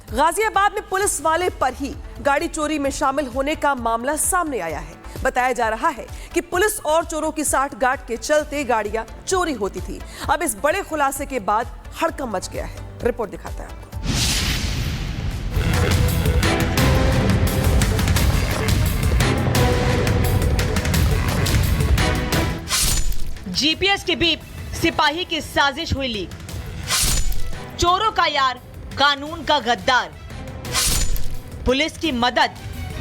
गाजियाबाद में पुलिस वाले पर ही गाड़ी चोरी में शामिल होने का मामला सामने आया है। बताया जा रहा है कि पुलिस और चोरों की साठगांठ के चलते गाड़ियां चोरी होती थी। अब इस बड़े खुलासे के बाद हड़कंप मच गया है। रिपोर्ट दिखाता है आपको। जीपीएस के बीप, सिपाही की साजिश हुई लीक। चोरों का यार, कानून का गद्दार। पुलिस की मदद,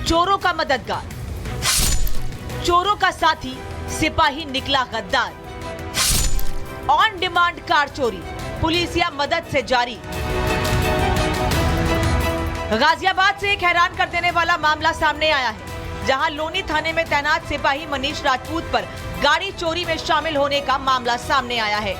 चोरों का मददगार। चोरों का साथी, सिपाही निकला गद्दार। ऑन डिमांड कार चोरी, पुलिसिया मदद से जारी। गाजियाबाद से एक हैरान कर देने वाला मामला सामने आया है, जहां लोनी थाने में तैनात सिपाही मनीष राजपूत पर गाड़ी चोरी में शामिल होने का मामला सामने आया है।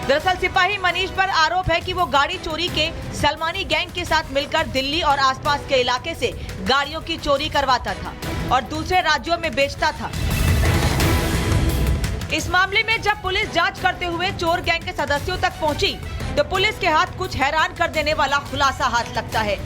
दरअसल सिपाही मनीष पर आरोप है कि वो गाड़ी चोरी के सलमानी गैंग के साथ मिलकर दिल्ली और आसपास के इलाके से गाड़ियों की चोरी करवाता था और दूसरे राज्यों में बेचता था। इस मामले में जब पुलिस जांच करते हुए चोर गैंग के सदस्यों तक पहुंची, तो पुलिस के हाथ कुछ हैरान कर देने वाला खुलासा हाथ लगता है।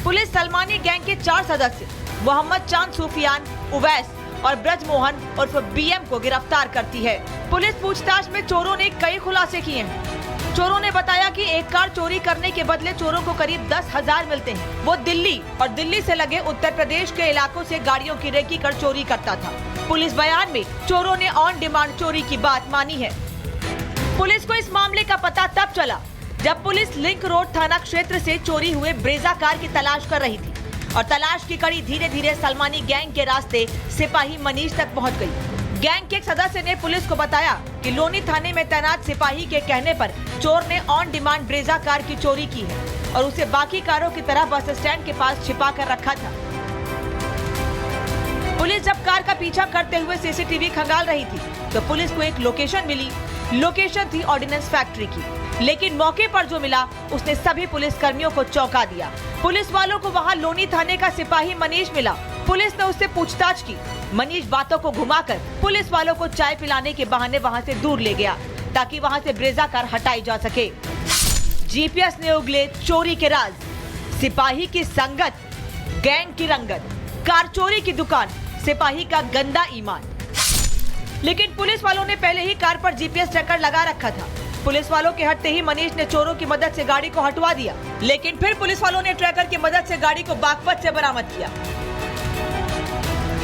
पुलिस सलमानी गैंग के 4 सदस्य मोहम्मद चांद, सूफियान, उवैस और ब्रजमोहन उर्फ बीएम को गिरफ्तार करती है। पुलिस पूछताछ में चोरों ने कई खुलासे किए हैं। चोरों ने बताया कि एक कार चोरी करने के बदले चोरों को करीब 10,000 मिलते हैं। वो दिल्ली और दिल्ली से लगे उत्तर प्रदेश के इलाकों से गाड़ियों की रेकी कर चोरी करता था। पुलिस बयान में चोरों ने ऑन डिमांड चोरी की बात मानी है। पुलिस को इस मामले का पता तब चला जब पुलिस लिंक रोड थाना क्षेत्र से चोरी हुए ब्रेजा कार की तलाश कर रही थी और तलाश की कड़ी धीरे धीरे सलमानी गैंग के रास्ते सिपाही मनीष तक पहुंच गई। गैंग के एक सदस्य ने पुलिस को बताया कि लोनी थाने में तैनात सिपाही के कहने पर चोर ने ऑन डिमांड ब्रेजा कार की चोरी की है और उसे बाकी कारों की तरह बस स्टैंड के पास छिपा कर रखा था। पुलिस जब कार का पीछा करते हुए सीसीटीवी खंगाल रही थी, तो पुलिस को एक लोकेशन मिली। लोकेशन थी ऑर्डिनेंस फैक्ट्री की, लेकिन मौके पर जो मिला उसने सभी पुलिस कर्मियों को चौंका दिया। पुलिस वालों को वहां लोनी थाने का सिपाही मनीष मिला। पुलिस ने उससे पूछताछ की। मनीष बातों को घुमाकर पुलिस वालों को चाय पिलाने के बहाने वहां से दूर ले गया, ताकि वहां से ब्रेजा कार हटाई जा सके। जीपीएस ने उगले चोरी के राज, सिपाही की संगत, गैंग की रंगत, कार चोरी की दुकान, सिपाही का गंदा ईमान। लेकिन पुलिस वालों ने पहले ही कार पर जीपीएस ट्रैकर लगा रखा था। पुलिस वालों के हटते ही मनीष ने चोरों की मदद से गाड़ी को हटवा दिया, लेकिन फिर पुलिस वालों ने ट्रैकर की मदद से गाड़ी को बागपत से बरामद किया।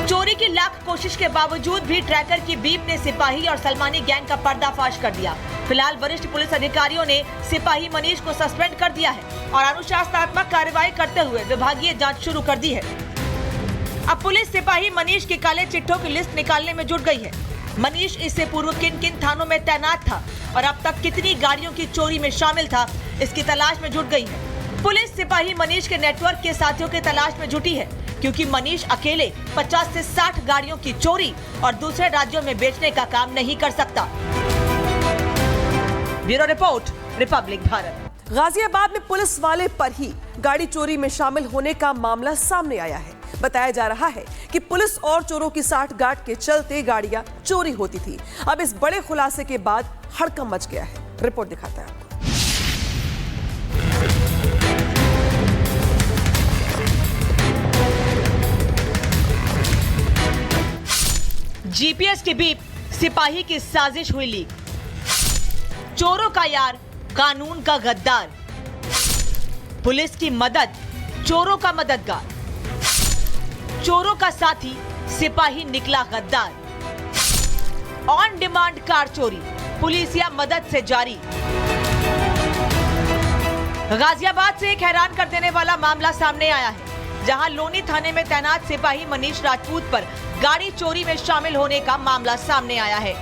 चोरी की लाख कोशिश के बावजूद भी ट्रैकर की बीप ने सिपाही और सलमानी गैंग का पर्दाफाश कर दिया। फिलहाल वरिष्ठ पुलिस अधिकारियों ने सिपाही मनीष को सस्पेंड कर दिया है और अनुशासनात्मक कार्रवाई करते हुए विभागीय जाँच शुरू कर दी है। अब पुलिस सिपाही मनीष के काले चिट्ठों की लिस्ट निकालने में जुट गई है। मनीष इससे पूर्व किन किन थानों में तैनात था और अब तक कितनी गाड़ियों की चोरी में शामिल था, इसकी तलाश में जुट गई है। पुलिस सिपाही मनीष के नेटवर्क के साथियों की तलाश में जुटी है, क्योंकि मनीष अकेले 50 से 60 गाड़ियों की चोरी और दूसरे राज्यों में बेचने का काम नहीं कर सकता। Bureau report, Republic Bharat. Ghaziabad में पुलिस वाले पर ही गाड़ी चोरी में शामिल होने का मामला सामने आया है। बताया जा रहा है कि पुलिस और चोरों की साठगांठ के चलते गाड़ियां चोरी होती थी। अब इस बड़े खुलासे के बाद हड़कंप मच गया है। रिपोर्ट दिखाता है आपको। जीपीएस के बीप, सिपाही की साजिश हुई लीक। चोरों का यार, कानून का गद्दार। पुलिस की मदद, चोरों का मददगार। चोरों का साथी, सिपाही निकला गद्दार। ऑन डिमांड कार चोरी, पुलिसिया मदद से जारी। गाजियाबाद से एक हैरान कर देने वाला मामला सामने आया है, जहां लोनी थाने में तैनात सिपाही मनीष राजपूत पर गाड़ी चोरी में शामिल होने का मामला सामने आया है।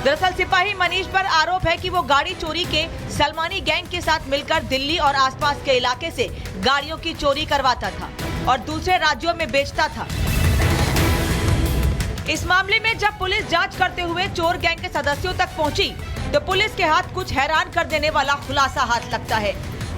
दरअसल सिपाही मनीष पर आरोप है कि वो गाड़ी चोरी के सलमानी गैंग के साथ मिलकर दिल्ली और आसपास के इलाके से गाड़ियों की चोरी करवाता था और दूसरे राज्यों में बेचता था। इस मामले में जब पुलिस जांच करते हुए चोर गैंग के सदस्यों तक पहुंची, तो पुलिस के हाथ कुछ हैरान कर देने वाला खुलासा हाथ लगता है।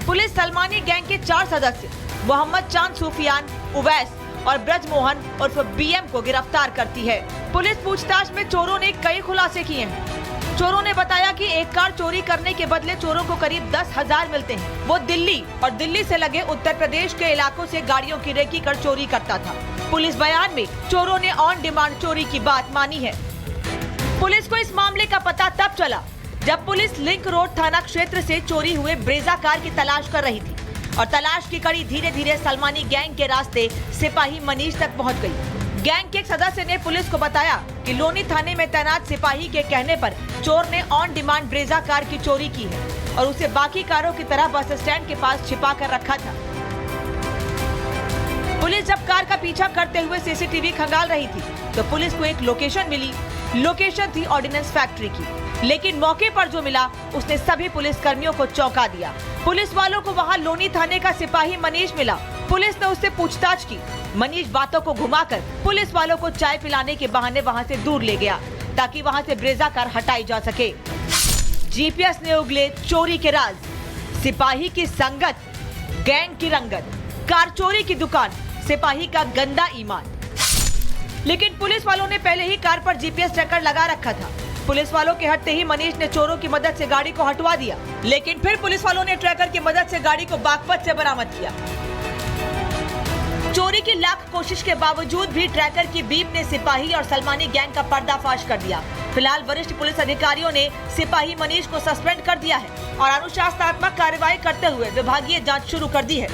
पुलिस सलमानी गैंग के 4 सदस्य मोहम्मद चांद, सूफियान, उवैस और ब्रजमोहन उर्फ बीएम को गिरफ्तार करती है। पुलिस पूछताछ में चोरों ने कई खुलासे किए हैं। चोरों ने बताया कि एक कार चोरी करने के बदले चोरों को करीब 10,000 मिलते हैं। वो दिल्ली और दिल्ली से लगे उत्तर प्रदेश के इलाकों से गाड़ियों की रेकी कर चोरी करता था। पुलिस बयान में चोरों ने ऑन डिमांड चोरी की बात मानी है। पुलिस को इस मामले का पता तब चला जब पुलिस लिंक रोड थाना क्षेत्र से चोरी हुए ब्रेजा कार की तलाश कर रही थी और तलाश की कड़ी धीरे धीरे सलमानी गैंग के रास्ते सिपाही मनीष तक पहुंच गई। गैंग के एक सदस्य ने पुलिस को बताया कि लोनी थाने में तैनात सिपाही के कहने पर चोर ने ऑन डिमांड ब्रेजा कार की चोरी की है और उसे बाकी कारों की तरह बस स्टैंड के पास छिपा कर रखा था। पुलिस जब कार का पीछा करते हुए सीसीटीवी खंगाल रही थी तो पुलिस को एक लोकेशन मिली। लोकेशन थी ऑर्डिनेंस फैक्ट्री की, लेकिन मौके पर जो मिला उसने सभी पुलिस कर्मियों को चौंका दिया। पुलिस वालों को वहां लोनी थाने का सिपाही मनीष मिला। पुलिस ने उससे पूछताछ की। मनीष बातों को घुमाकर पुलिस वालों को चाय पिलाने के बहाने वहां से दूर ले गया ताकि वहां से ब्रेजा कार हटाई जा सके। जीपीएस ने उगले चोरी के राज, सिपाही की संगत, गैंग की रंगत, कार चोरी की दुकान, सिपाही का गंदा ईमान। लेकिन पुलिस वालों ने पहले ही कार पर जीपीएस ट्रैकर लगा रखा था। पुलिस वालों के हटते ही मनीष ने चोरों की मदद से गाड़ी को हटवा दिया, लेकिन फिर पुलिस वालों ने ट्रैकर की मदद से गाड़ी को बागपत से बरामद किया। चोरी की लाख कोशिश के बावजूद भी ट्रैकर की बीप ने सिपाही और सलमानी गैंग का पर्दाफाश कर दिया। फिलहाल वरिष्ठ पुलिस अधिकारियों ने सिपाही मनीष को सस्पेंड कर दिया है और अनुशासनात्मक कार्रवाई करते हुए विभागीय जांच शुरू कर दी है।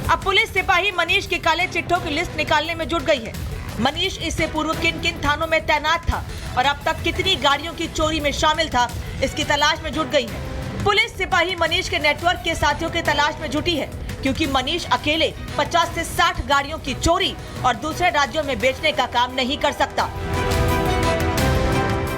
अब पुलिस सिपाही मनीष के काले चिट्ठों की लिस्ट निकालने में जुट गई है। मनीष इससे पूर्व किन किन थानों में तैनात था और अब तक कितनी गाड़ियों की चोरी में शामिल था, इसकी तलाश में जुट गई है। पुलिस सिपाही मनीष के नेटवर्क के साथियों की तलाश में जुटी है, क्योंकि मनीष अकेले 50 से 60 गाड़ियों की चोरी और दूसरे राज्यों में बेचने का काम नहीं कर सकता।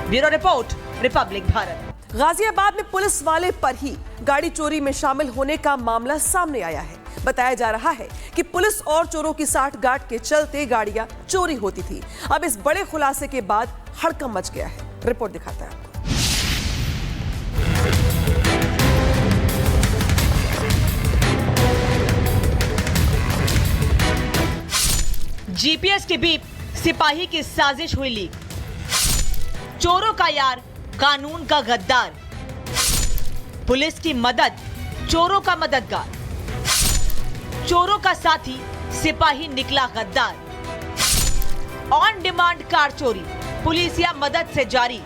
Bureau report, Republic Bharat. Ghaziabad में पुलिस वाले पर ही गाड़ी चोरी में शामिल होने का मामला सामने आया है। बताया जा रहा है कि पुलिस और चोरों की साठगांठ के चलते गाड़ियां चोरी होती थी। अब इस बड़े खुलासे के बाद हड़कंप मच गया है। रिपोर्ट दिखाता है आपको। जीपीएस की बीप, सिपाही की साजिश हुई लीक। चोरों का यार, कानून का गद्दार। पुलिस की मदद, चोरों का मददगार। चोरों का साथी, सिपाही निकला गद्दार। ऑन डिमांड कार चोरी, पुलिस या मदद से जारी।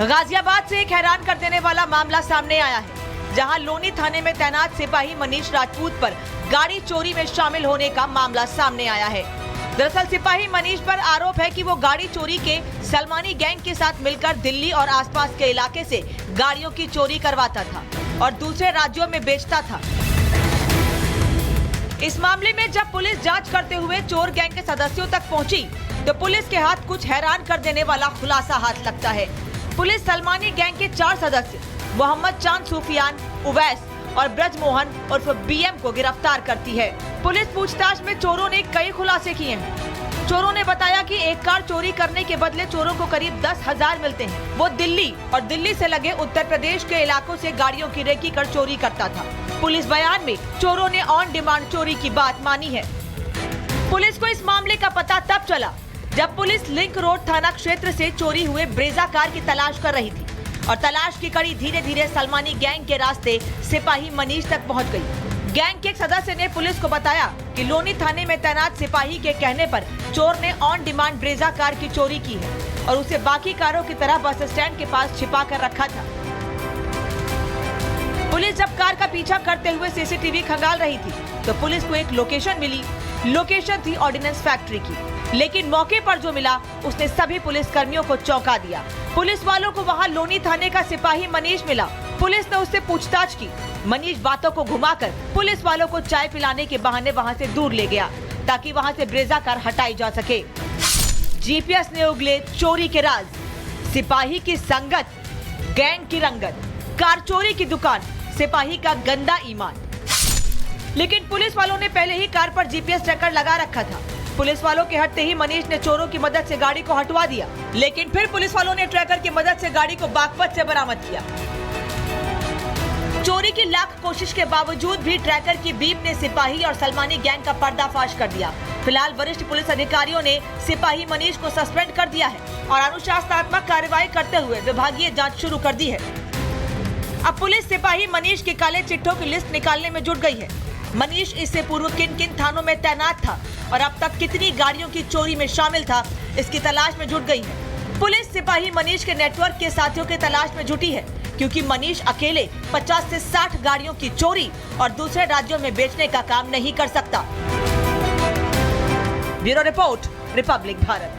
गाजियाबाद से एक हैरान कर देने वाला मामला सामने आया है, जहां लोनी थाने में तैनात सिपाही मनीष राजपूत पर गाड़ी चोरी में शामिल होने का मामला सामने आया है। दरअसल सिपाही मनीष पर आरोप है कि वो गाड़ी चोरी के सलमानी गैंग के साथ मिलकर दिल्ली और आसपास के इलाके से गाड़ियों की चोरी करवाता था और दूसरे राज्यों में बेचता था। इस मामले में जब पुलिस जांच करते हुए चोर गैंग के सदस्यों तक पहुंची, तो पुलिस के हाथ कुछ हैरान कर देने वाला खुलासा हाथ लगता है। पुलिस सलमानी गैंग के 4 सदस्य मोहम्मद चांद सूफियान, उवैस और ब्रजमोहन उर्फ बीएम को गिरफ्तार करती है। पुलिस पूछताछ में चोरों ने कई खुलासे किए हैं। चोरों ने बताया कि एक कार चोरी करने के बदले चोरों को करीब 10,000 मिलते हैं। वो दिल्ली और दिल्ली से लगे उत्तर प्रदेश के इलाकों से गाड़ियों की रेकी कर चोरी करता था। पुलिस बयान में चोरों ने ऑन डिमांड चोरी की बात मानी है। पुलिस को इस मामले का पता तब चला जब पुलिस लिंक रोड थाना क्षेत्र से चोरी हुए ब्रेजा कार की तलाश कर रही थी और तलाश की कड़ी धीरे धीरे सलमानी गैंग के रास्ते सिपाही मनीष तक पहुंच गई। गैंग के एक सदस्य ने पुलिस को बताया कि लोनी थाने में तैनात सिपाही के कहने पर चोर ने ऑन डिमांड ब्रेजा कार की चोरी की है और उसे बाकी कारों की तरह बस स्टैंड के पास छिपा कर रखा था। पुलिस जब कार का पीछा करते हुए सीसीटीवी खंगाल रही थी तो पुलिस को एक लोकेशन मिली। लोकेशन थी ऑर्डिनेंस फैक्ट्री की, लेकिन मौके पर जो मिला उसने सभी पुलिस कर्मियों को चौंका दिया। पुलिस वालों को वहां लोनी थाने का सिपाही मनीष मिला। पुलिस ने उससे पूछताछ की। मनीष बातों को घुमाकर पुलिस वालों को चाय पिलाने के बहाने वहां से दूर ले गया ताकि वहां से ब्रेजा कार हटाई जा सके। जीपीएस ने उगले चोरी के राज, सिपाही की संगत, गैंग की रंगत, कार चोरी की दुकान, सिपाही का गंदा ईमान। लेकिन पुलिस वालों ने पहले ही कार पर जीपीएस ट्रैकर लगा रखा था। पुलिस वालों के हटते ही मनीष ने चोरों की मदद से गाड़ी को हटवा दिया, लेकिन फिर पुलिस वालों ने ट्रैकर की मदद से गाड़ी को बागपत से बरामद किया। चोरी की लाख कोशिश के बावजूद भी ट्रैकर की बीप ने सिपाही और सलमानी गैंग का पर्दाफाश कर दिया। फिलहाल वरिष्ठ पुलिस अधिकारियों ने सिपाही मनीष को सस्पेंड कर दिया है और अनुशासनात्मक कार्रवाई करते हुए विभागीय जांच शुरू कर दी है। अब पुलिस सिपाही मनीष के काले चिट्ठों की लिस्ट निकालने में जुट गई है। मनीष इससे पूर्व किन किन थानों में तैनात था और अब तक कितनी गाड़ियों की चोरी में शामिल था, इसकी तलाश में जुट गई है। पुलिस सिपाही मनीष के नेटवर्क के साथियों की तलाश में जुटी है, क्योंकि मनीष अकेले 50 से 60 गाड़ियों की चोरी और दूसरे राज्यों में बेचने का काम नहीं कर सकता। Bureau report, Republic Bharat.